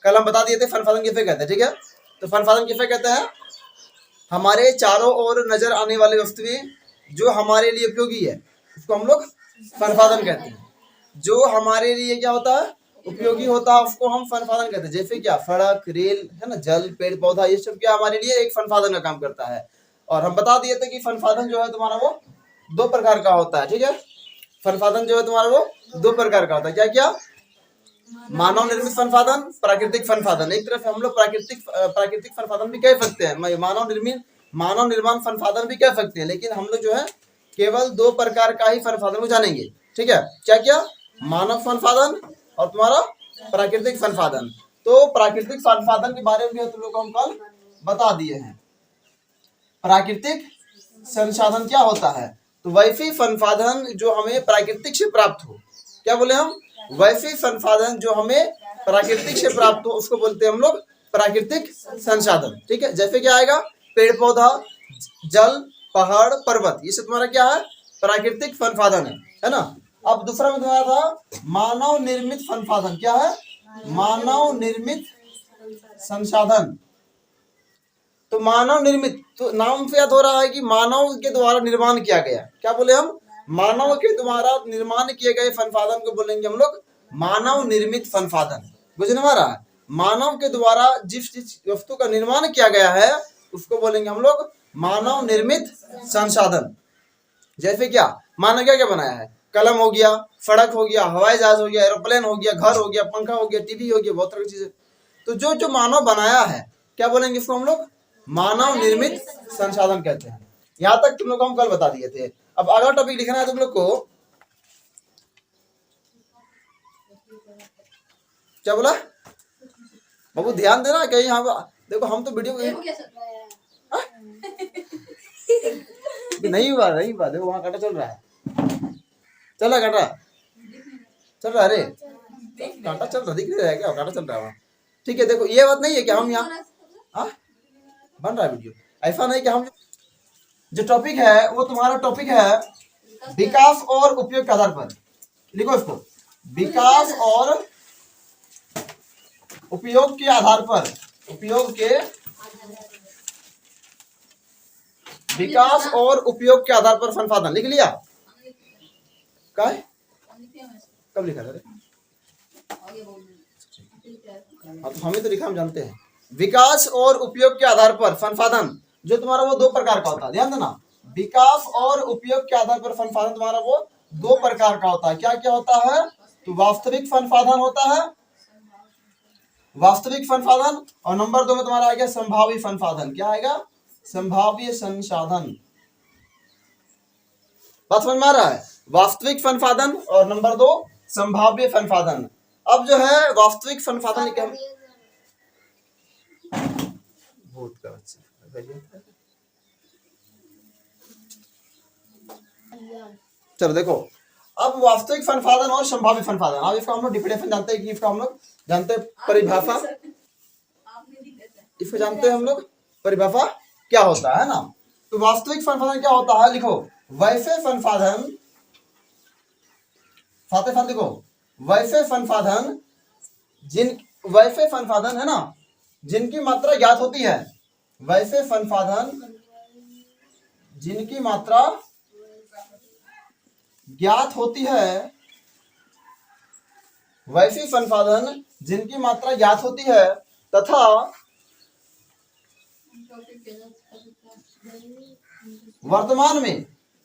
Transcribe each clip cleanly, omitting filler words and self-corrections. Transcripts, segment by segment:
कल हम बता दिए थे फनफादन किसे कहते हैं, ठीक है। तो फनफादन किसे कहते हैं, हमारे चारों ओर नजर आने वाली वस्तुएं जो हमारे लिए उपयोगी है उसको हम लोग फनफादन कहते हैं। जो हमारे लिए क्या होता है, उपयोगी होता है, उसको हम फनफादन कहते हैं। जैसे क्या, सड़क, रेल, है ना, जल, पेड़ पौधा, ये सब क्या हमारे लिए एक फनफादन का काम करता है। और हम बता दिए थे कि फनफादन जो है तुम्हारा वो दो प्रकार का होता है, ठीक है। फनफादन जो है तुम्हारा वो दो प्रकार का होता है। क्या क्या, मानव निर्मित फनफादन, प्राकृतिक फनफादन। एक तरफ हम लोग प्राकृतिक फनफादन भी कह सकते हैं, मानव निर्माण फनफादन भी कह सकते हैं, लेकिन हम लोग जो है केवल दो प्रकार का ही फनफादन को जानेंगे, ठीक है। क्या क्या, मानव फनफादन और तुम्हारा प्राकृतिक फनफादन। तो प्राकृतिक फनफादन के बारे में भी तुम लोग को हम कल बता दिए हैं। प्राकृतिक संसाधन क्या होता है, तो वैसे संसाधन जो हमें प्राकृतिक से प्राप्त हो, क्या बोले हम, वैसे संसाधन जो हमें प्राकृतिक से प्राप्त हो उसको बोलते हैं हम लोग प्राकृतिक संसाधन, ठीक है। जैसे क्या आएगा, पेड़ पौधा, जल, पहाड़, पर्वत, ये सब तुम्हारा क्या है, प्राकृतिक संसाधन है ना। अब दूसरा में तुम्हारा था मानव निर्मित संसाधन। क्या है, मानव निर्मित संसाधन। तो मानव निर्मित, तो नाम से याद हो रहा है कि मानव के द्वारा निर्माण किया गया, क्या बोले हम, मानव के द्वारा निर्माण किए गए संसाधन को बोलेंगे हम लोग मानव निर्मित संसाधन। बुझने में आ रहा है, मानव के द्वारा जिस वस्तु का निर्माण किया गया है उसको बोलेंगे हम लोग मानव निर्मित संसाधन। जैसे क्या, मानव क्या क्या बनाया है, कलम हो गया, सड़क हो गया, हवाई जहाज हो गया, एरोप्लेन हो गया, घर हो गया, पंखा हो गया, टीवी हो गया, बहुत तरह की चीजें। तो जो जो मानव बनाया है क्या बोलेंगे इसको हम लोग मानव निर्मित संसाधन कहते हैं। यहां तक तुम लोग को हम कल बता दिए थे। अब अगला टॉपिक लिखना है तुम लोग को, क्या बोला बाबू, ध्यान देना कहीं, यहाँ देखो हम तो वीडियो नहीं हुआ देखो वहां कांटा चल रहा है, चल रहा कांटा चल रहा है, अरे कांटा चल रहा, दिख नहीं रहा है क्या, कांटा चल रहा है वहां, ठीक है। देखो ये बात नहीं है कि हम यहाँ बन रहा है वीडियो, ऐसा नहीं कि हम, जो टॉपिक है वो तुम्हारा टॉपिक है विकास और उपयोग के आधार पर। लिखो इसको, विकास और उपयोग के आधार पर, विकास और उपयोग के आधार पर संसाधन। लिख लिया, क्या है, कब लिखा था, हाँ तो हमें तो लिखा, हम जानते हैं। विकास और उपयोग के आधार पर संसाधन जो तुम्हारा वो दो प्रकार का होता है, ध्यान देना, विकास और उपयोग के आधार पर संसाधन तुम्हारा वो दो प्रकार का होता है। क्या क्या होता है, तो वास्तविक संसाधन होता है, वास्तविक संसाधन, और नंबर दो में तुम्हारा आएगा संभावित संसाधन। क्या आएगा, संभाव्य संसाधन। बात समझ में आ रहा है, वास्तविक संसाधन और नंबर दो संभाव्य संसाधन। अब जो है वास्तविक संसाधन क्या, भूत का बच्चा, चलो देखो, अब वास्तविक संसाधन और संभावित संसाधन, अब इसका हम लोग डिफिनेशन जानते हैं कि इसका हम लोग जानते हैं परिभाषा, इसको जानते हैं हम लोग परिभाषा क्या होता है ना। तो वास्तविक संसाधन क्या होता है, लिखो वैसे संसाधन, साथ ही साथ लिखो वैसे संसाधन वैसे संसाधन है ना जिनकी मात्रा ज्ञात होती है, वैसे संसाधन जिनकी मात्रा ज्ञात होती है, वैसी संसाधन जिनकी मात्रा ज्ञात होती है तथा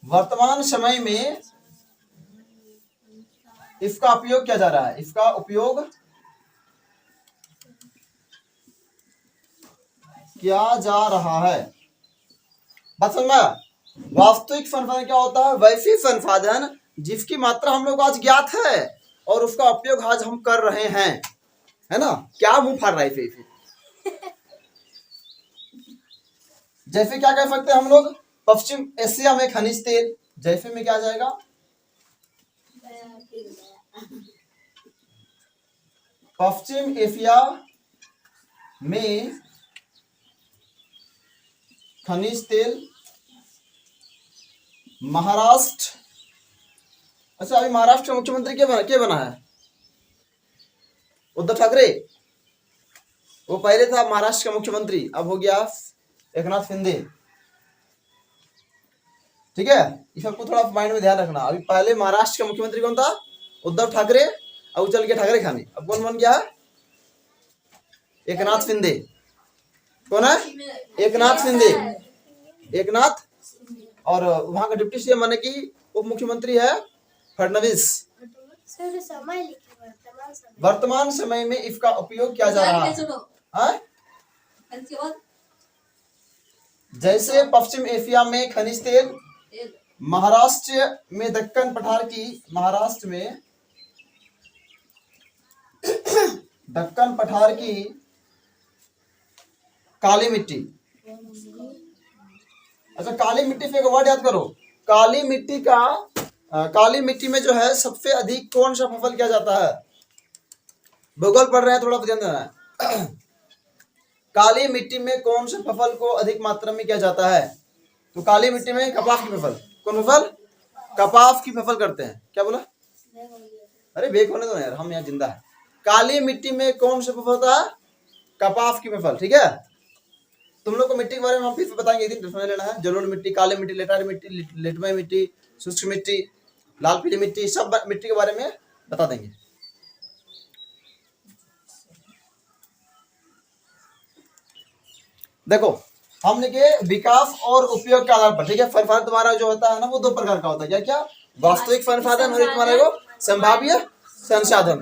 वर्तमान समय में इसका उपयोग किया जा रहा है, इसका उपयोग किया जा रहा है। बात समझ में, वास्तविक संसाधन क्या होता है, वैसी संसाधन जिसकी मात्रा हम लोग आज ज्ञात है और उसका उपयोग आज हम कर रहे हैं, है ना। क्या मुंह फाड़ रहा है इसे, जैसे क्या कह सकते हैं हम लोग, पश्चिम एशिया में खनिज तेल, जैसे में क्या आ जाएगा, पश्चिम एशिया में खनिज तेल, महाराष्ट्र, अच्छा अभी महाराष्ट्र के मुख्यमंत्री क्या बना है, उद्धव ठाकरे, वो पहले था महाराष्ट्र का मुख्यमंत्री, अब हो गया एकनाथ शिंदे। ठीक है, इस सबको थोड़ा माइंड में ध्यान रखना। अभी पहले महाराष्ट्र का मुख्यमंत्री कौन था? उद्धव ठाकरे। अब चल गया ठाकरे खाने। अब कौन बन गया? एकनाथ शिंदे। कौन है? एकनाथ शिंदे। एकनाथ। और वहां का डिप्टी सीएम माने कि उप मुख्यमंत्री है फडणवीस। वर्तमान समय में इसका उपयोग किया जा रहा है। जैसे पश्चिम एशिया में खनिज तेल, महाराष्ट्र में दक्कन पठार की, महाराष्ट्र में दक्कन पठार की काली मिट्टी। अच्छा, काली मिट्टी पे एक वर्ड याद करो। काली मिट्टी का काली मिट्टी में जो है सबसे अधिक कौन सा फसल किया जाता है? भूगोल पढ़ रहे हैं, थोड़ा ध्यान देना है। काली मिट्टी में कौन से फसल को अधिक मात्रा में किया जाता है? तो काली मिट्टी में कपास की फसल। कौन फसल? कपास की फसल करते हैं। क्या बोला? अरे बेक होने दो यार, हम यहाँ जिंदा है। काली मिट्टी में कौन सा फसल होता है? कपास की फसल। ठीक है, तुम लोग को मिट्टी के बारे में हम फिर बताएंगे, एक दिन समझ लेना है। जलोढ़ मिट्टी, काली मिट्टी, लेटारी मिट्टी, लेटमय मिट्टी, शुष्क मिट्टी, लाल पीली मिट्टी, सब मिट्टी के बारे में बता देंगे। देखो, हमने के विकास और उपयोग के आधार पर, ठीक है, संसाधन तुम्हारा जो होता है ना, वो दो प्रकार का होता है। क्या क्या? वास्तविक संसाधन और एक तुम्हारा को संभाव्य संसाधन।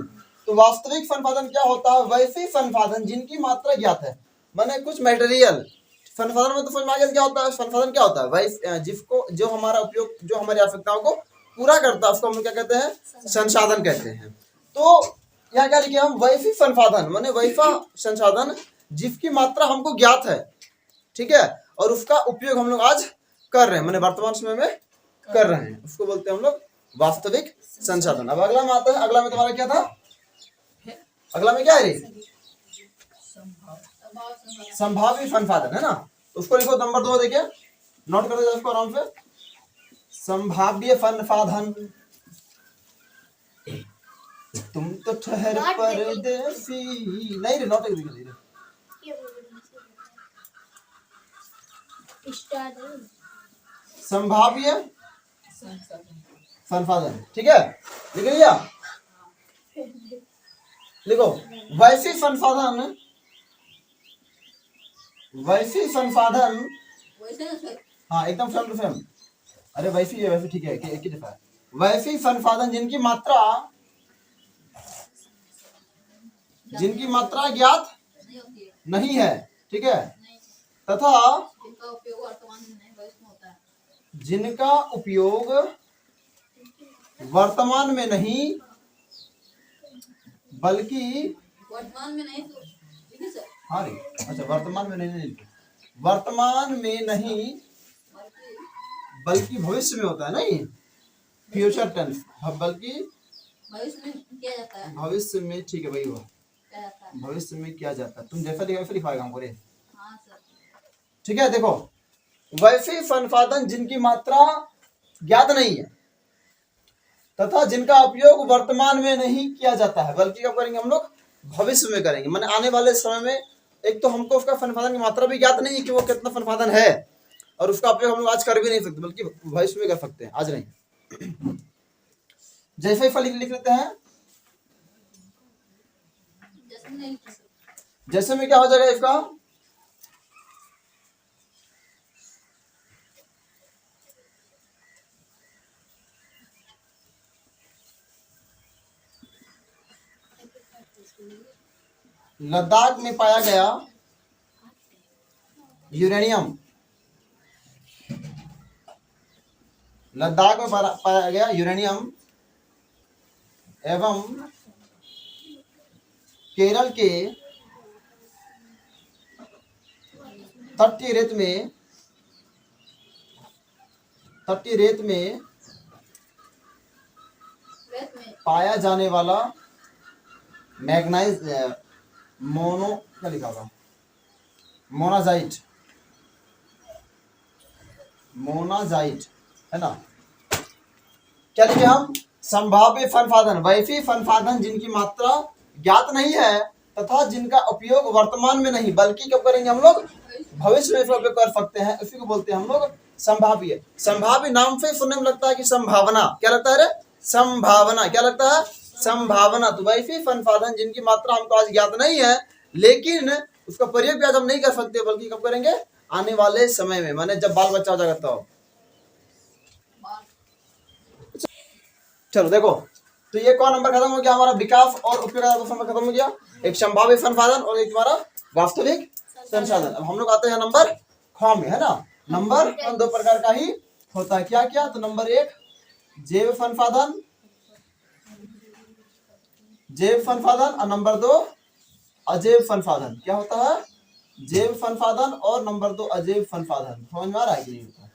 तो वास्तविक संसाधन क्या होता है? वैसे संसाधन जिनकी मात्रा ज्ञात है, माने कुछ मटेरियल। संसाधन में तो समझ में आ गया क्या होता है? संसाधन क्या होता है? वैसे जिसको, जो हमारा उपयोग, जो हमारी आवश्यकताओं को पूरा करता है, उसको हम क्या कहते हैं? संसाधन कहते हैं। तो यहाँ क्या लिखे हम? वैसे संसाधन माने वैसा संसाधन जिसकी मात्रा हमको ज्ञात है, ठीक है, और उसका उपयोग हम लोग आज कर रहे हैं, माने वर्तमान समय में कर रहे हैं, उसको बोलते हैं हम लोग वास्तविक संसाधन। अब अगला में आता है। अगला में तुम्हारा क्या था? अगला में क्या है? संभाव्य संसाधन है ना। उसको लिखो नंबर 2, देखिए नोट कर दो इसको आराम से। संभाव्य संसाधन। तुम तो ठहर परदेसी। नहीं रे, नोट लिख दे। संभाव्य संसाधन, ठीक है, लिख लिया? लिखो वैसे संसाधन, वैसे संसाधन। हाँ एकदम सेम टू सेम। अरे वैसे ही है, वैसे ठीक है, एक ही दफा है। वैसे संसाधन जिनकी मात्रा ज्ञात नहीं है, ठीक है, तथा जिनका उपयोग वर्तमान में नहीं बल्कि वर्तमान में नहीं, तो हाँ रे, अच्छा वर्तमान में नहीं, वर्तमान में नहीं बल्कि भविष्य में होता है, नहीं फ्यूचर टेंस, बल्कि भविष्य में किया जाता है। भविष्य में, ठीक है, वही हुआ, भविष्य में किया जाता है। तुम जैसा लिखा वैसे लिखवाएगा हमको रे। हाँ सर। ठीक है, देखो वैसे संसाधन जिनकी मात्रा ज्ञात नहीं है तथा जिनका उपयोग वर्तमान में नहीं किया जाता है बल्कि क्या करेंगे हम लोग? भविष्य में करेंगे। माने आने वाले समय में, एक तो हमको उसका संसाधन की मात्रा भी ज्ञात नहीं है कि वो कितना संसाधन है, और उसका उपयोग हम लोग आज कर भी नहीं सकते बल्कि भविष्य में कर सकते हैं, आज नहीं। जैसे फल लिख लेते हैं। जैसे में क्या हो जाएगा इसका? लद्दाख में पाया गया यूरेनियम, लद्दाख में पाया गया यूरेनियम एवं केरल के तटीय रेत में पाया जाने वाला मैग्नाइज मोनो, क्या लिखा होगा? मोनाजाइट, मोनाजाइट है ना। क्या लिखे हम? संभाव्य संसाधन, वैसे संसाधन जिनकी मात्रा ज्ञात नहीं है तथा जिनका उपयोग वर्तमान में नहीं बल्कि कब करेंगे हम लोग, भविष्य में उपयोग कर सकते हैं, उसी को बोलते हैं हम लोग संभाव्य। संभाव्य नाम से सुनने में लगता है कि संभावना, क्या लगता है रे, संभावना, क्या लगता है, संभावना। तो वैसे संसाधन जिनकी मात्रा हमको आज ज्ञात नहीं है, लेकिन उसका प्रयोग भी आज हम नहीं कर सकते, बल्कि कब करेंगे, आने वाले समय में, माने जब बाल बच्चा हो जाएगा तो। चलो देखो, तो ये कौन नंबर खत्म हो गया हमारा, विकास और उपयोग खत्म हो गया। एक संभाव्य संसाधन और एक हमारा वास्तविक संसाधन। अब हम लोग आते हैं नंबर ख में, है ना। नंबर दो प्रकार का ही होता है, क्या क्या, तो नंबर एक जैव संसाधन, जैव संसाधन, और नंबर दो अजैव संसाधन। क्या होता है, जैव संसाधन और नंबर दो अजैव संसाधन। समझ में आ रहा है कि नहीं होता,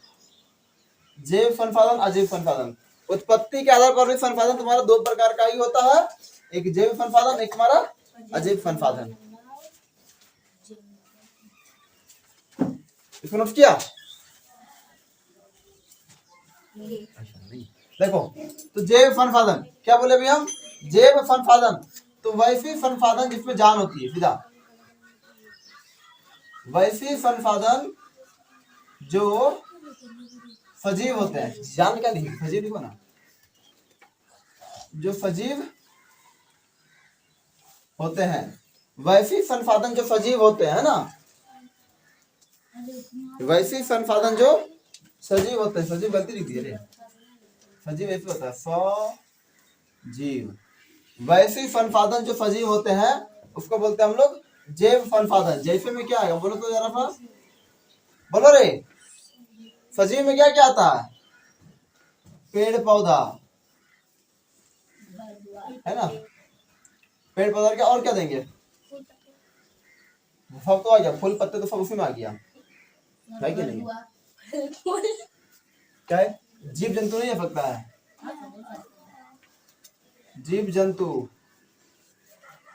जैव संसाधन अजैव संसाधन। उत्पत्ति के आधार पर भी संसाधन तुम्हारा दो प्रकार का ही होता है, एक जैव संसाधन, एक हमारा अजैव संसाधन। इसको नोट किया, देखो, तो जैव संसाधन क्या बोले अभी हम, जैव संसाधन, तो वैसे संसाधन जिसमें जान होती है, सीधा वैसे संसाधन जो सजीव होते हैं, जान क्या लिखी, सजीव लिखो ना, जो सजीव होते हैं, वैसे संसाधन जो सजीव होते हैं ना, वैसे संसाधन जो सजीव होते हैं, सजीव गलती लिख दिए, सजीव ऐसे होता है, सजीव, वैसे संसाधन जो सजीव होते हैं उसको बोलते हैं हम लोग जैव संसाधन। जैसे में क्या आएगा, बोलो तो जरा सा, बोलो रे, सजीव में क्या क्या आता है, पेड़ पौधा, है ना, पेड़ पौधा क्या, और क्या देंगे, सब तो आ गया, फूल पत्ते तो सब उसी में आ गया, है कि नहीं, क्या है, जीव जंतु नहीं आ सकता है, जीव जंतु,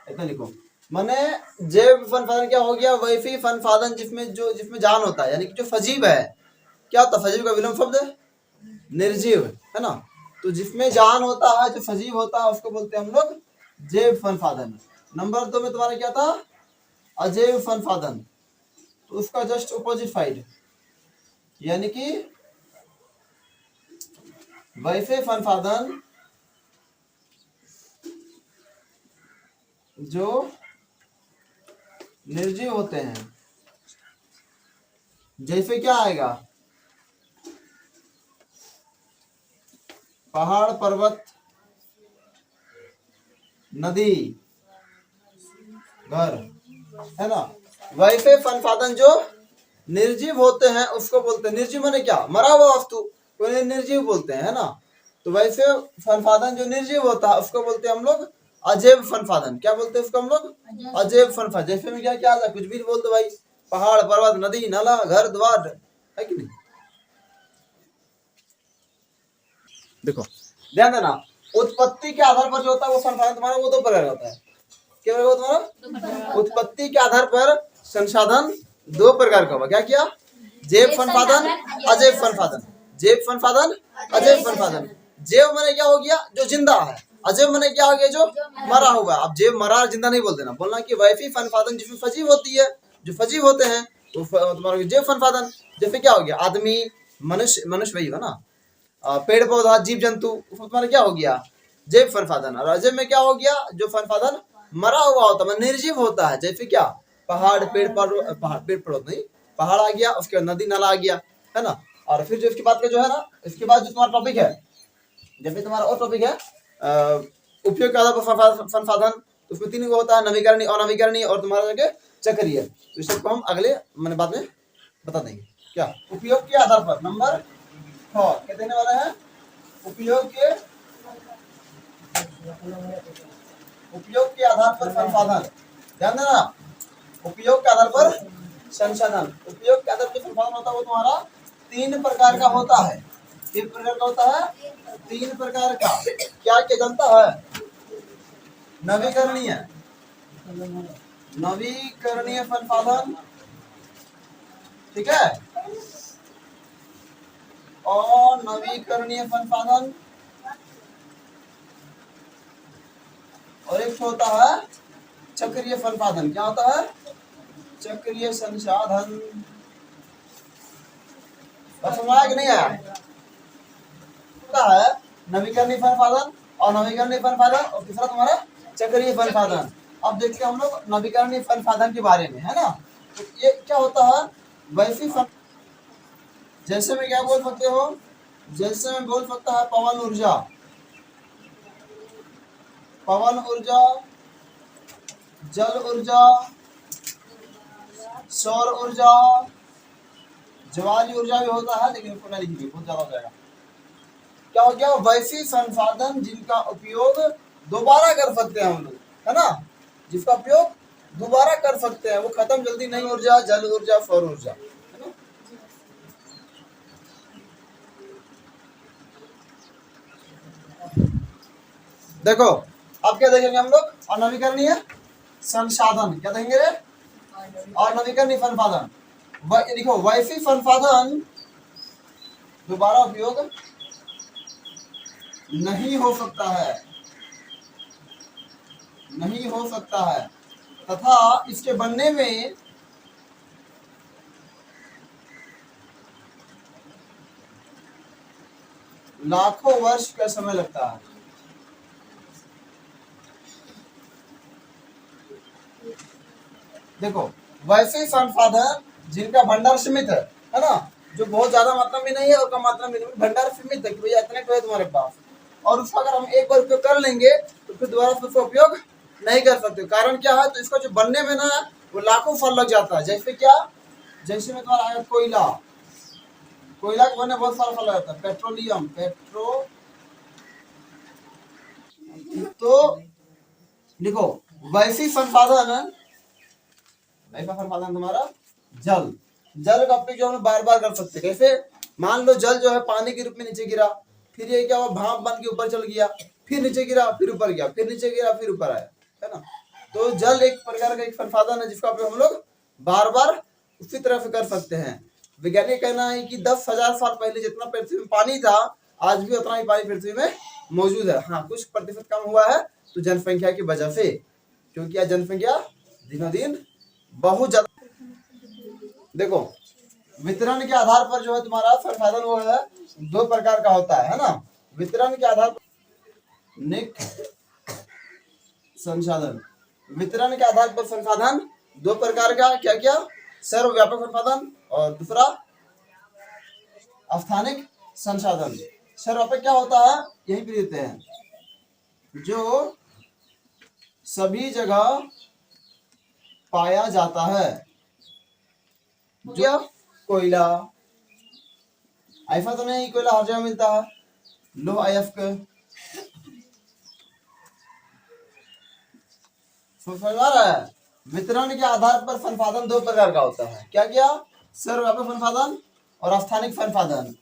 इतना लिखो। माने जैव संसाधन क्या हो गया, वैसे संसाधन जिसमें जान होता है, यानी कि जो सजीव है, क्या होता है, सजीव का विलोम शब्द निर्जीव, है ना। तो जिसमें जान होता है, जो सजीव होता है, उसको बोलते हैं हम लोग जैव संसाधन। नंबर दो में तुम्हारा क्या था, अजैव संसाधन, तो उसका जस्ट ऑपोजिट साइड, यानी कि वैसे संसाधन जो निर्जीव होते हैं, जैसे क्या आएगा, पहाड़, पर्वत, नदी, घर, है ना। वैसे संसाधन जो निर्जीव होते हैं उसको बोलते हैं, निर्जीव माने क्या, मरा हुआ वस्तु को निर्जीव बोलते हैं, है ना। तो वैसे संसाधन जो निर्जीव होता है उसको बोलते हैं हम लोग अजैव संसाधन। क्या बोलते हैं उसको हम लोग, अजैव संसाधन। जैसे में क्या क्या आता है, कुछ भी बोल दो भाई, पहाड़, पर्वत, नदी, नाला, घर द्वार, है कि नहीं। देखो ध्यान देना, उत्पत्ति के आधार पर जो होता है वो संसाधन तुम्हारा वो दो प्रकार होता है, क्या होगा तुम्हारा, उत्पत्ति के आधार पर संसाधन दो प्रकार का होगा, क्या क्या, जैव संसाधन, अजैव संसाधन, जैव संसाधन, अजैव संसाधन। जैव माने क्या हो गया, जो जिंदा है, अजैव माने क्या हो गया, जो मरा हुआ। अब जैव मरा जिंदा नहीं बोल देना, बोलना कि वैसी संसाधन जिसमें सजीव होती है, जो सजीव होते हैं तो तुम्हारा जैव संसाधन। जैसे क्या हो गया, आदमी, मनुष्य, मनुष्य वही है ना, पेड़ पौधा, जीव जंतु, तुम्हारा क्या हो गया, जैव संसाधन। और अजैव में क्या हो गया, जो संसाधन मरा हुआ होता है, निर्जीव होता है, जैसे क्या, पहाड़, पेड़ पर्वत नहीं, पहाड़ आ गया, उसके बाद नदी नाला आ गया, है ना। और फिर जो इसके बाद का जो है ना, इसके बाद जो तुम्हारा टॉपिक है, जैसे तुम्हारा और टॉपिक है उपयोग के आधार पर संसाधन, उसमें तीन को होता है, नवीकरणीय, अनवीकरणीय और तुम्हारा जगह चक्रीय। तो इस सबको हम अगले मैंने बाद में बता देंगे। क्या, उपयोग के आधार पर, नंबर क्या देने वाला है, उपयोग के आधार पर संसाधन। ध्यान देना, उपयोग के आधार पर संसाधन। उपयोग के आधार पर संसाधन होता है वो तुम्हारा तीन प्रकार का होता है। किस प्रकार का होता है, तीन प्रकार का। क्या क्या जानता है, नवीकरणीय, नवीकरणीय संसाधन, ठीक है, और नवीकरणीय संसाधन, और एक होता है चक्रीय संसाधन। क्या होता है? चक्रीय संसाधन। समझ आया कि नहीं आया? होता है नवीकरणीय संसाधन और नवीकरणीय संसाधन, और तीसरा तुम्हारा चक्रीय संसाधन। अब देखते हैं हम लोग नवीकरणीय संसाधन के बारे में, है ना। तो ये क्या होता है? वैसी जैसे में क्या बोल सकते हो? जैसे में बोल सकता है पवन ऊर्जा, पवन ऊर्जा, जल ऊर्जा, सौर ऊर्जा, ज्वाली ऊर्जा भी होता है, लेकिन उसको नहीं लिखेंगे, बहुत ज्यादा हो जाएगा। क्या हो गया? वैसी संसाधन जिनका उपयोग दोबारा कर सकते हैं हम लोग, है ना, जिसका उपयोग दोबारा कर सकते हैं, वो खत्म जल्दी नहीं। ऊर्जा, जल ऊर्जा, सौर ऊर्जा, है ना। देखो अब क्या देखेंगे हम लोग? अनवीकरणीय संसाधन। क्या देखेंगे रे? अनवीकरणीय संसाधन। देखो वैसी संसाधन दोबारा उपयोग नहीं हो सकता है, नहीं हो सकता है, तथा इसके बनने में लाखों वर्ष का समय लगता है। देखो वैसे संसाधन जिनका भंडार सीमित है ना, जो बहुत ज्यादा मात्रा में नहीं है और कम मात्रा में नहीं, भंडार सीमित है कि भैया इतने तो है तुम्हारे पास, और उसका अगर हम एक बार उपयोग कर लेंगे तो फिर दोबारा उसका उपयोग नहीं कर सकते। कारण क्या है? तो इसका जो बनने में ना वो लाखों साल लग जाता है। जैसे क्या? जैसे में तुम्हारा आया कोयला, कोयला के बनने बहुत सारा साल लग जाता है। पेट्रोलियम, तो लिखो वैसी संसाधन, ऐसा संसाधन तुम्हारा जल, जल का उपयोग जो हम बार बार कर सकते हैं। कैसे? मान लो जल जो है पानी के रूप में नीचे गिरा, फिर ये क्या हुआ? भाप बन के ऊपर चल गया, फिर नीचे गिरा, फिर ऊपर गया, फिर नीचे गिरा, फिर ऊपर आया, है ना। तो जल एक प्रकार का एक संसाधन है जिसका उपयोग हम लोग बार बार उसी तरह से कर सकते हैं। वैज्ञानिक कहना है कि 10,000 साल पहले जितना पृथ्वी में पानी था, आज भी उतना ही पानी पृथ्वी में मौजूद है। हाँ, कुछ प्रतिशत कम हुआ है तो जनसंख्या की वजह से, क्योंकि आज जनसंख्या दिनों दिन बहुत ज्यादा। देखो वितरण के आधार पर जो है तुम्हारा संसाधन वो है दो प्रकार का होता है ना। वितरण के आधार पर निक संसाधन, वितरण के आधार पर संसाधन दो प्रकार का, क्या क्या? सर्वव्यापक संसाधन और दूसरा स्थानिक संसाधन। सर्वव्यापक क्या होता है? यही पे देते हैं, जो सभी जगह पाया जाता है। जो कोयला, ऐसा तो नहीं कोयला हर जगह मिलता है, लो अयस्क, समझ आ रहा है। वितरण के आधार पर संसाधन दो प्रकार का होता है, क्या क्या? सर्वव्यापक संसाधन और स्थानिक संसाधन।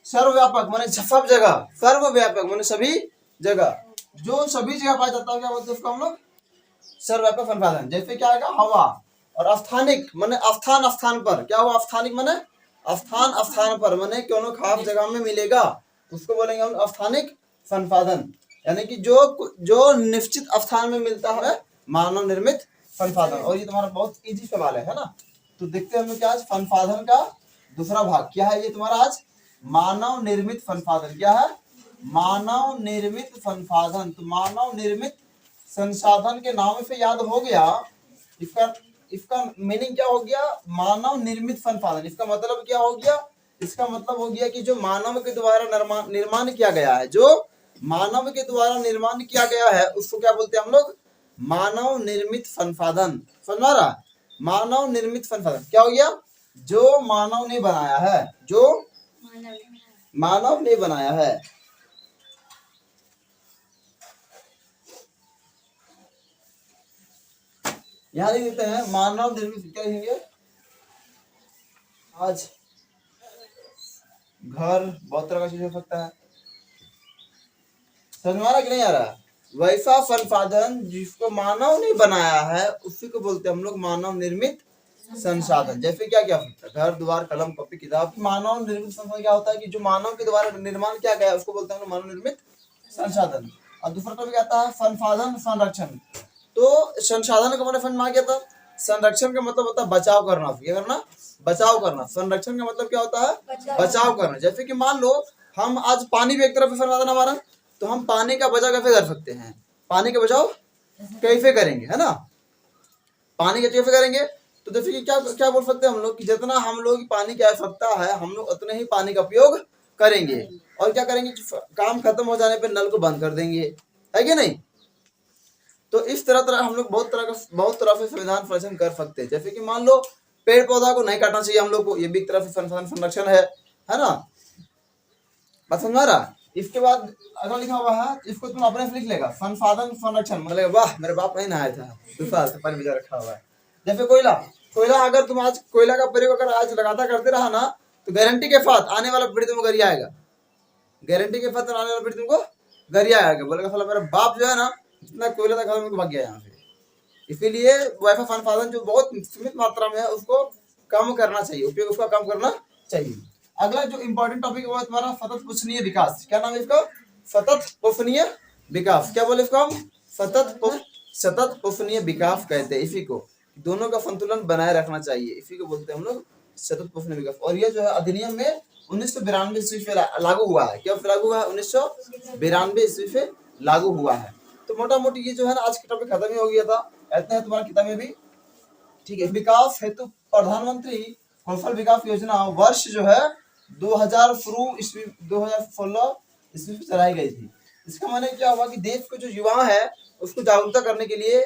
सर्वव्यापक माने सब जगह, सर्वव्यापक माने सभी जगह, जो सभी जगह पाया जाता है, क्या बोलते हैं उसको हम लोग? सर्वव्यापक संसाधन। जैसे क्या आएगा? हवा। और स्थानिक माने स्थान स्थान पर, क्या हुआ? स्थानिक माने स्थान स्थान पर, माने कोनो खास जगह में मिलेगा, उसको बोलेंगे हम स्थानिक संसाधन। यानी कि जो निश्चित स्थान में मिलता है, मानव निर्मित संसाधन। और ये तुम्हारा बहुत इजी सवाल है ना। तो देखते हैं हम क्या आज संसाधन का दूसरा भाग क्या है। ये तुम्हारा आज मानव निर्मित संसाधन क्या है? मानव निर्मित संसाधन। तो मानव निर्मित संसाधन के नाम से याद हो गया, इसका मीनिंग क्या हो गया? मानव निर्मित संसाधन। इसका मतलब क्या हो गया? इसका मतलब हो गया कि जो मानव के द्वारा निर्माण किया गया है, जो मानव के द्वारा निर्माण किया गया है, उसको क्या बोलते हैं हम लोग? मानव निर्मित संसाधन। समझ आ रहा? मानव निर्मित संसाधन क्या हो गया? जो मानव ने बनाया है, जो मानव ने बनाया है। यहां लिख देते हैं मानव निर्मित, क्या लिखेंगे? आज घर बहुत तरह का चीज हो सकता है, समझ में आ रहा कि नहीं आ रहा? वैसा संसाधन जिसको मानव ने बनाया है, उसी को बोलते हैं हम लोग मानव निर्मित संसाधन। जैसे क्या क्या होता है? घर द्वार, कलम, कॉपी, किताब। मानव निर्मित संसाधन क्या होता है? कि जो मानव के द्वारा निर्माण किया गया है, उसको बोलते हैं मानव निर्मित संसाधन। और दूसरा टॉपिक आता है संसाधन संरक्षण। तो संसाधन का मैंने फंड में आ गया था। संरक्षण का मतलब होता है बचाव करना। क्या करना? बचाव करना। संरक्षण का मतलब क्या होता है? बचाव करना। जैसे कि मान लो हम आज पानी भी एक तरफ से संसाधन हमारा, तो हम पानी का बचाव कैसे कर सकते हैं? पानी का बचाव कैसे करेंगे, है ना? पानी का कैसे करेंगे? तो जैसे कि क्या क्या बोल सकते हैं हम लोग कि जितना हम लोग पानी की आवश्यकता है हम लोग उतने ही पानी का उपयोग करेंगे। और क्या करेंगे? काम खत्म हो जाने पर नल को बंद कर देंगे, है कि नहीं? तो इस तरह हम लोग बहुत तरह से संविधान संरक्षण कर सकते हैं। जैसे कि मान लो पेड़ पौधा को नहीं काटना चाहिए हम लोग को, ये भी एक तरह से संसाधन संरक्षण है ना? बात समझ आ रहा? इसके बाद अगला लिखा हुआ है, इसको तुम अपने से लिख लेगा, संसाधन संरक्षण। मतलब वाह, मेरे बाप नहीं नहाया था, 2 साल से पानी भिजा रखा हुआ है। जैसे कोयला, कोयला अगर तुम आज कोयला का प्रयोग अगर आज लगातार करते रहा ना, तो गारंटी के साथ आने वाला पीढ़ी तुमको गरिया आएगा। गारंटी के साथ आने वाला पीढ़ी तुमको गरिया आएगा, बोलेगा साला मेरा बाप जो है ना जितना कोयला था खत्म भाग गया यहाँ से। इसीलिए वैसा संसाधन जो बहुत सीमित मात्रा में है उसको कम करना चाहिए, उपयोग उसका कम करना चाहिए। अगला जो इंपॉर्टेंट टॉपिक है तुम्हारा सतत पोषणीय विकास। क्या नाम है इसका? सतत पोषणीय विकास। क्या बोले इसको हम? सतत पोषणीय विकास कहते हैं इसी को। दोनों का संतुलन बनाए रखना चाहिए, इसी को बोलते हैं हम लोग सतत पोषणीय विकास। और ये जो है अधिनियम में 1992 ईस्वी से लागू हुआ है। क्या लागू हुआ है? 1992 ईस्वी से लागू हुआ है। तो मोटा मोटी ये जो है ना आज की टॉपिक खत्म ही हो गया था, इतना है तुम्हारी किताब में भी, ठीक है। विकास हेतु प्रधानमंत्री कौशल विकास योजना वर्ष जो है 2016 ईस्वी में चलाई गई थी। इसका माने क्या हुआ कि देश के जो युवा है उसको जागरूकता करने के लिए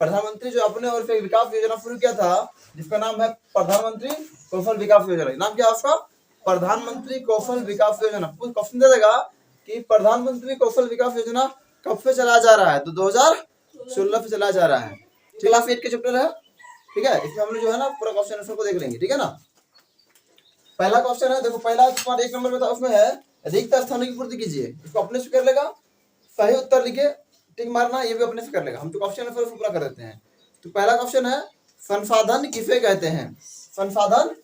प्रधानमंत्री जो अपने ओर से विकास योजना शुरू किया था, जिसका नाम है प्रधानमंत्री कौशल विकास योजना। नाम क्या है उसका? प्रधानमंत्री कौशल विकास योजना। कुछ क्वेश्चन दे देगा कि प्रधानमंत्री कौशल विकास योजना कब से चला जा रहा है? तो 2016 से चला जा रहा है। क्लास 8 के चैप्टर है, ठीक है। इसमें हम लोग जो है ना पूरा क्वेश्चन आंसर को देख लेंगे, ठीक है ना। पहला क्वेश्चन है, देखो पहला तुम्हारा 1 नंबर में था, उसमें है रिक्त स्थानों की पूर्ति कीजिए। इसको अपने से कर लेगा, सही उत्तर लिखे टिक मारना, ये भी अपने से कर लेगा। हम तो क्वेश्चन आंसर पूरा कर देते हैं। तो पहला क्वेश्चन है संसाधन किसे कहते हैं? संसाधन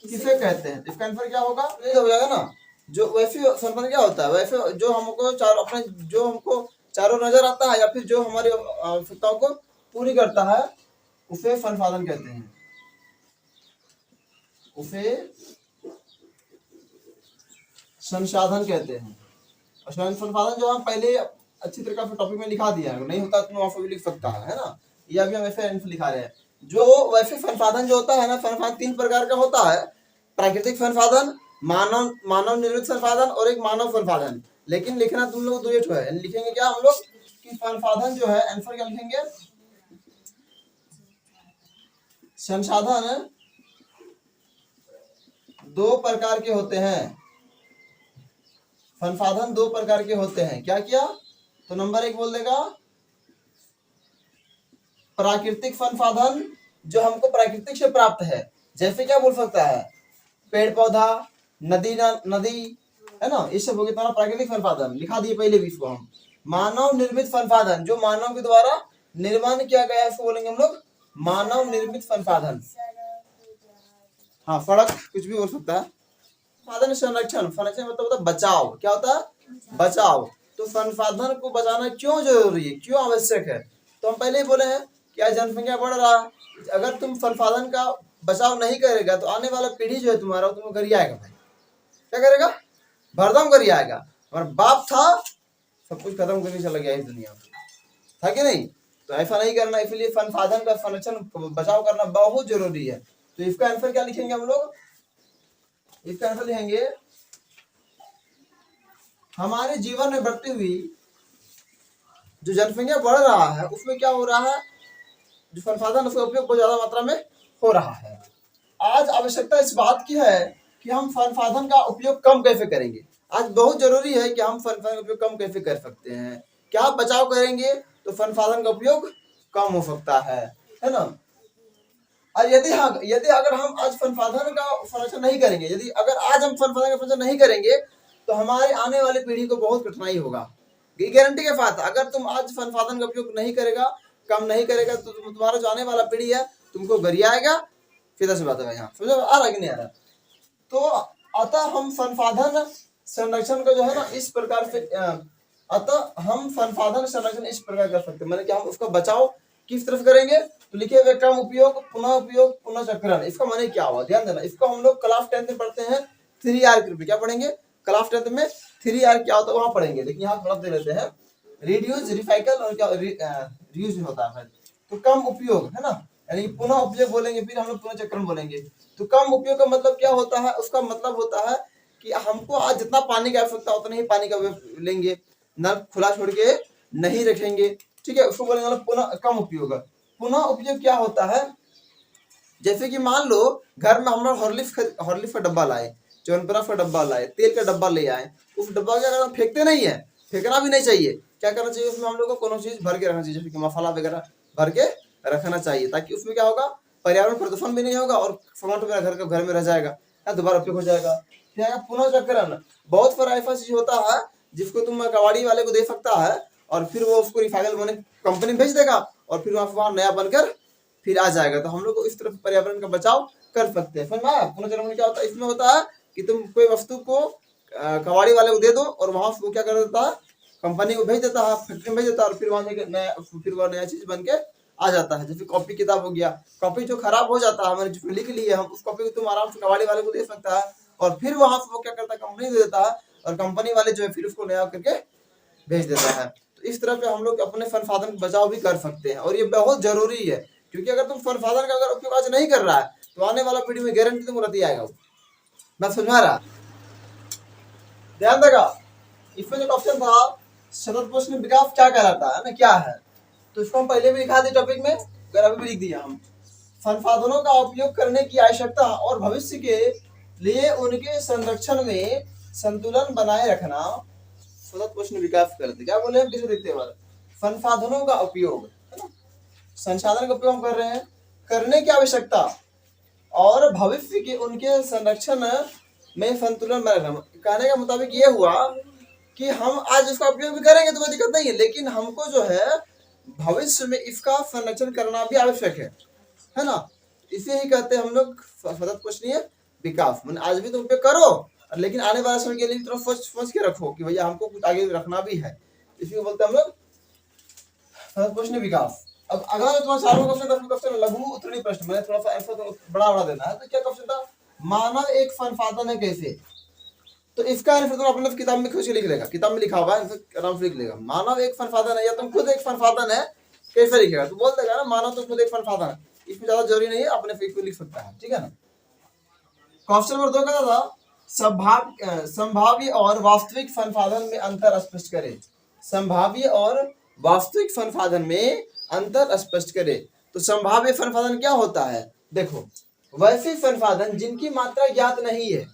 किसे कहते हैं? इसका आंसर क्या होगा? ये हो जाएगा ना, जो वैसे संसाधन क्या होता है? वैसे जो हमको चारों नजर आता है या फिर जो हमारी आवश्यकताओं को पूरी करता है उसे संसाधन कहते हैं, उसे संसाधन कहते हैं। और संसाधन जो हम पहले अच्छी तरीके से टॉपिक में लिखा दिया है, नहीं होता तो वहां पर भी लिख सकता है ना। ये अभी हम ऐसे लिखा रहे हैं। जो वैसे संसाधन जो होता है ना, संसाधन 3 प्रकार का होता है, प्राकृतिक संसाधन, मानव निर्मित संसाधन और एक मानव संसाधन। लेकिन लिखना तुम लोग 2 है, लिखेंगे क्या हम लोग कि संसाधन जो है, आंसर क्या लिखेंगे? संसाधन 2 प्रकार के होते हैं। संसाधन 2 प्रकार के होते हैं। क्या क्या? तो नंबर 1 बोल देगा प्राकृतिक संसाधन, जो हमको प्राकृतिक से प्राप्त है। जैसे क्या बोल सकता है? पेड़ पौधा, नदी है ना, इस सब हो गया तुम्हारा प्राकृतिक संसाधन, लिखा दिए पहले भी इसको हम। मानव निर्मित संसाधन, जो मानव के द्वारा निर्माण किया गया है, इसको बोलेंगे हम लोग मानव निर्मित संसाधन। हाँ, सड़क कुछ भी बोल सकता है। संसाधन संरक्षण, संरक्षण मतलब होता है बचाव। क्या होता है? बचाव। तो संसाधन को बचाना क्यों जरूरी है, क्यों आवश्यक है? तो हम पहले ही बोले हैं कि आज जनसंख्या बढ़ रहा है, अगर तुम संसाधन का बचाव नहीं करेगा तो आने वाला पीढ़ी जो है तुम्हारा, तुमको गरियाएगा भाई। क्या करेगा? भरदम गरियाएगा। हमारा बाप था, सब कुछ खत्म करके चला गया इस दुनिया में, था कि नहीं? तो ऐसा नहीं करना, इसलिए संसाधन का संरक्षण बचाव करना बहुत जरूरी है। तो इसका आंसर क्या लिखेंगे हम लोग? इसका आंसर लिखेंगे हमारे जीवन में बढ़ती हुई जो जनसंख्या बढ़ रहा है उसमें क्या हो रहा है, जो संसाधन उसका उपयोग बहुत ज्यादा मात्रा में हो रहा है। आज आवश्यकता इस बात की है कि हम संसाधन का उपयोग कम कैसे करेंगे। आज बहुत जरूरी है कि हम संसाधन का उपयोग कम कैसे कर सकते हैं। क्या बचाव करेंगे तो संसाधन का उपयोग कम हो सकता है ना। और यदि अगर हम आज संसाधन का संरक्षण नहीं करेंगे, यदि अगर आज हम संसाधन का संरक्षण नहीं करेंगे तो हमारे आने वाली पीढ़ी को बहुत कठिनाई होगा। ये गारंटी के साथ, अगर तुम आज संसाधन का उपयोग नहीं करेगा, कम नहीं करेगा, तो तुम्हारा जो आने वाला पीढ़ी है तुमको गरियाएगा। सीधा सी बात है, यहाँ समझो आ रहा कि नहीं आ रहा? तो अतः हम संसाधन संरक्षण को जो है ना इस प्रकार से, अतः हम संसाधन संरक्षण इस प्रकार कर सकते हैं, मतलब कि हम उसका बचाव किस तरफ करेंगे, तो लिखिए वे कम उपयोग पुनः चक्रण। इसका माने क्या हुआ, ध्यान देना। इसको हम लोग क्लास 10 में पढ़ते हैं 3R के रूप में। क्या पढ़ेंगे, क्लास 10 में 3R क्या होता है वहां पढ़ेंगे, लेकिन यहाँ थोड़ा दे लेते हैं। रिड्यूस, रिसाइकल और क्या रीयूज होता है। तो कम उपयोग है ना, यानी पुनः उपयोग बोलेंगे, फिर हम लोग पुनः चक्रण बोलेंगे। तो कम उपयोग का मतलब क्या होता है, उसका मतलब होता है कि हमको आज जितना पानी की आवश्यकता उतना ही पानी का लेंगे, नल खुला छोड़ के नहीं रखेंगे, ठीक है। उसको बोलेंगे पुनः कम उपयोग। पुनः उपयोग क्या होता है, जैसे कि मान लो घर में हम लोग हॉर्लिक्स का डब्बा लाए, च्यवनप्राश का डब्बा लाए, तेल का डब्बा ले आए, उस डब्बा को अगर हम फेंकते नहीं है, फेंकना भी नहीं चाहिए। क्या करना चाहिए, उसमें हम लोग को कोनो चीज भर के रखना चाहिए, जैसे कि मसाला वगैरह भर के रखना चाहिए, ताकि उसमें क्या होगा, पर्यावरण प्रदूषण भी नहीं होगा और सामान वगैरह घर में रह जाएगा, दोबारा उपयोग हो जाएगा। फिर पुनः चक्रण, बहुत सारा ऐसा चीज होता है जिसको तुम कबाड़ी वाले को दे सकता है और फिर वो उसको रिसाइकल होने कंपनी भेज देगा और फिर वहां नया बनकर फिर आ जाएगा। तो हम लोग को इस तरफ पर्यावरण का बचाव कर सकते हैं। समझ में आया। पुनर्चक्रण क्या होता है, इसमें होता है कि तुम कोई वस्तु को कबाड़ी वाले को दे दो और वहां वो क्या कर देता है, कंपनी को भेज देता है, फैक्ट्री में भेज देता है और फिर वहां से फिर वो नया चीज बन के आ जाता है। जैसे कॉपी किताब हो गया, कॉपी जो खराब हो जाता है हमारे जिसमें लिख लिए हम, उस कॉपी को तुम आराम से कबाड़ी वाले को दे सकता है और फिर वहां से वो क्या करता है, कंपनी दे देता है और कंपनी वाले जो है फिर उसको नया करके भेज देता है। तो इस तरह से हम लोग अपने संसाधन बचाव भी कर सकते हैं और ये बहुत जरूरी है, क्योंकि अगर तुम संसाधन का अगर उपयोग आज नहीं कर रहा है तो आने वाला पीढ़ी में गारंटी तुमको रहती आएगा। मैं समझा रहा, ध्यान देगा। इसमें जो क्वेश्चन था सतत प्रश्न विकास क्या कहलाता है ना, क्या है, तो इसको हम पहले भी लिखा थे टॉपिक में, अगर अभी भी लिख दिया हम। संसाधनों का उपयोग करने की आवश्यकता और भविष्य के लिए उनके संरक्षण में संतुलन बनाए रखना सतत प्रश्न विकास करते। क्या बोले हम, किसे देखते हैं, संसाधनों का उपयोग है ना, संसाधन का उपयोग हम कर रहे हैं, करने की आवश्यकता और भविष्य के उनके संरक्षण में संतुलन बनाए रखना। कहने का मुताबिक ये हुआ कि हम आज इसका उपयोग भी करेंगे तो कोई दिक्कत नहीं है, लेकिन हमको जो है भविष्य में इसका संरक्षण करना भी आवश्यक है ना। इसे ही कहते हैं हम लोग सतत प्रश्नीय विकास। मैंने आज भी तो उपयोग करो, लेकिन आने वाले समय के लिए थोड़ा सोच के रखो कि भैया हमको कुछ आगे रखना भी है, इसी बोलते हैं हम लोग सतत प्रश्नीय विकास। अब अगला जो तुम्हारा चारों क्वेश्चन लघु उत्तरीय प्रश्न, मैंने थोड़ा सा आंसर तो बड़ा देना है। तो क्या क्वेश्चन था, मानव एक संसाधन है कैसे, तो इसका आंसर तुम अपने किताब में खुद से लिख लेगा, किताब में लिखा हुआ है, आराम से लिख लेगा। मानव एक संसाधन है, या तुम खुद एक संसाधन है कैसे लिखेगा, तो बोल देगा ना मानव तो खुद एक संसाधन है। इसमें ज्यादा जरूरी नहीं है, अपने फेस पे लिख सकता है, ठीक है ना। क्वेश्चन नंबर 2 का था संभाव्य और वास्तविक संसाधन में अंतर स्पष्ट करें। संभाव्य और वास्तविक संसाधन में अंतर स्पष्ट करें। तो संभाव्य संसाधन क्या होता है, देखो वैसे संसाधन जिनकी मात्रा ज्ञात नहीं है,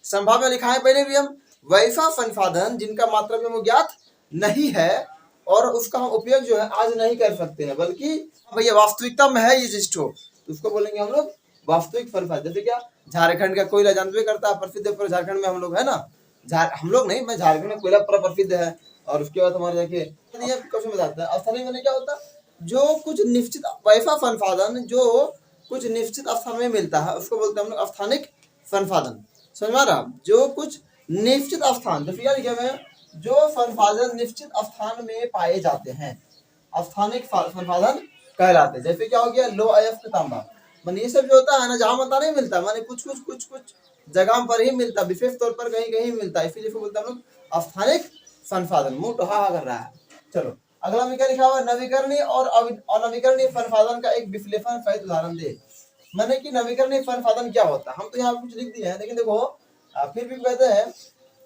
संभाव्य लिखा है पहले भी हम, वैसा संसाधन जिनका मात्रा में वो ज्ञात नहीं है और उसका हम उपयोग जो है आज नहीं कर सकते हैं, बल्कि भैया वास्तविकता में है ये चीज, तो उसको बोलेंगे हम लोग वास्तविक संसाधन। जैसे क्या, झारखंड का कोयला जानते करता है, प्रसिद्ध है झारखंड में हम लोग है ना, हम लोग नहीं, मैं झारखंड में कोयला पूरा प्रसिद्ध है। और उसके बाद हमारे देखिए क्वेश्चन बताते हैं स्थानीय मैंने क्या होता है, जो कुछ निश्चित वैसा संसाधन जो कुछ निश्चित स्थान में मिलता है उसको बोलते हैं हम लोग स्थानिक संसाधन। समझ में आ रहा, जो कुछ निश्चित स्थान, जैसे क्या लिखे हुए हैं, जो संसाधन निश्चित स्थान में पाए जाते हैं स्थानिक संसाधन कहलाते हैं। जैसे क्या हो गया, लो अयस्क तांबा, मान ये सब जो होता है ना जहाँ मता नहीं मिलता, माने कुछ जगह पर ही मिलता, विशेष तौर पर कहीं कहीं मिलता है, इसीलिए बोलते हैं हम लोग स्थानिक संसाधन। मुंह तो हा कर रहा है। चलो अगला में क्या लिखा हुआ, नवीकरणीय और अनवीकरणीय संसाधन का एक विश्लेषण सहित उदाहरण दे। माने कि नवीकरणीय संसाधन क्या होता है, हम तो यहाँ कुछ लिख दिए हैं, लेकिन देखो फिर भी कहते हैं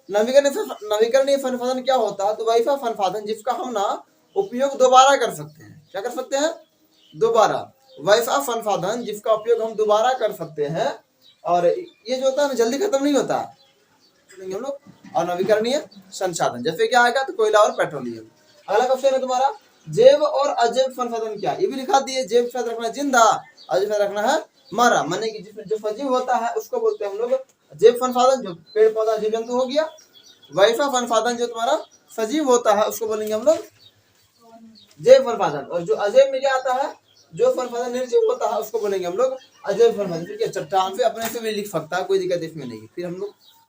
नवीकरणीय संसाधन क्या होता है, तो वैसा संसाधन जिसका हम ना उपयोग दोबारा कर सकते हैं। क्या कर सकते हैं, दोबारा, वैसा संसाधन जिसका उपयोग हम दोबारा कर सकते हैं और ये जो होता है ना जल्दी खत्म नहीं होता हम लोग। और नवीकरणीय संसाधन जैसे क्या आएगा, तो कोयला और पेट्रोलियम। अगला क्वेश्चन है तुम्हारा, जैव और अजैव संसाधन क्या, ये भी लिखा दिए। जैव साथ रखना है जिंदा, अजैव साथ रखना है मरा, माने कि जिसमें जो सजीव होता है उसको बोलते हैं हम लोग जैव संसाधन, जो पेड़ पौधा जीव जंतु हो गया। वैसा संसाधन जो तुम्हारा सजीव होता है उसको बोलेंगे हम लोग जैव संसाधन। और जो अजैव में क्या आता है, जो संसाधन निर्जीव होता है उसको बोलेंगे हम लोग अजैव संसाधन। ठीक है, चट्टान पे अपने से भी लिख सकता है, कोई दिक्कत इसमें नहीं। फिर हम लोग